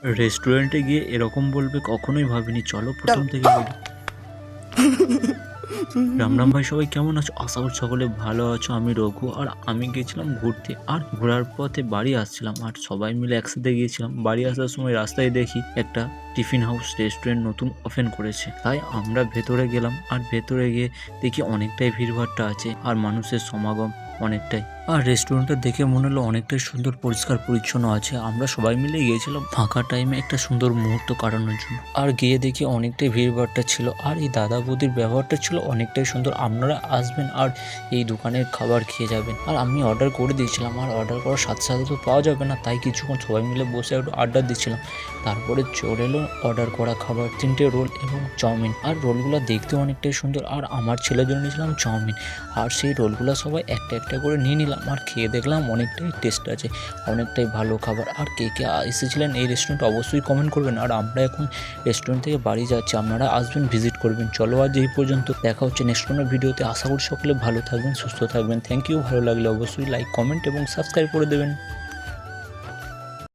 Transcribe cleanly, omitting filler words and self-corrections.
রেস্টুরেন্টে গিয়ে এরকম বলবে কখনোই ভাবিনি। চলো প্রথম থেকে বলি। রাম রাম ভাই, সবাই কেমন আছো? আশা করি সকলে ভালো আছো। আমি রঘু, আর আমি গিয়েছিলাম ঘুরতে, আর ঘোরার পথে বাড়ি আসছিলাম, আর সবাই মিলে একসাথে গিয়েছিলাম। বাড়ি আসার সময় রাস্তায় দেখি একটা টিফিন হাউস রেস্টুরেন্ট নতুন ওপেন করেছে। তাই আমরা ভেতরে গেলাম, আর ভেতরে গিয়ে দেখি অনেকটাই ভিড়ভাট্টা আছে আর মানুষের সমাগম অনেকটাই। আর রেস্টুরেন্টটা দেখে মনে হলো অনেকটাই সুন্দর, পরিষ্কার পরিচ্ছন্ন আছে। আমরা সবাই মিলে গিয়েছিলাম ফাঁকা টাইমে একটা সুন্দর মুহূর্ত কাটানোর জন্য। আর গিয়ে দেখি অনেকটাই ভিড়ভাট্টা ছিল, আর এই দাদা বৌদির ব্যবহারটা ছিল অনেকটাই সুন্দর। আপনারা আসবেন আর এই দোকানের খাবার খেয়ে যাবেন। আর আমি অর্ডার করে দিয়েছিলাম, আর অর্ডার করার সাথে সাথে তো পাওয়া যাবে না, তাই কিছুক্ষণ সবাই মিলে বসে একটু আড্ডা দিচ্ছিলাম। তারপরে চলে এলো অর্ডার করা খাবার, 3টে রোল এবং চাউমিন। আর রোলগুলো দেখতে অনেকটাই সুন্দর, আর আমার ছেলের জন্য নিয়েছিলাম চাউমিন। আর সেই রোলগুলো সবাই একটা একটা করে নিয়ে নিলাম, আর খেয়ে দেখলাম অনেকটাই টেস্ট আছে, অনেকটাই ভালো খাবার। আর কে কে এসেছিলেন এই রেস্টুরেন্টে অবশ্যই কমেন্ট করবেন। আর আমরা এখন রেস্টুরেন্ট থেকে বাড়ি যাচ্ছি, আপনারা আসবেন, ভিজিট করবেন। চলো আজ এই পর্যন্ত, দেখা হচ্ছে নেক্সট কোনো ভিডিওতে। আশা করি সকলে ভালো থাকবেন, সুস্থ থাকবেন। Thank you. ভালো লাগলে অবশ্যই লাইক, কমেন্ট এবং সাবস্ক্রাইব করে দেবেন।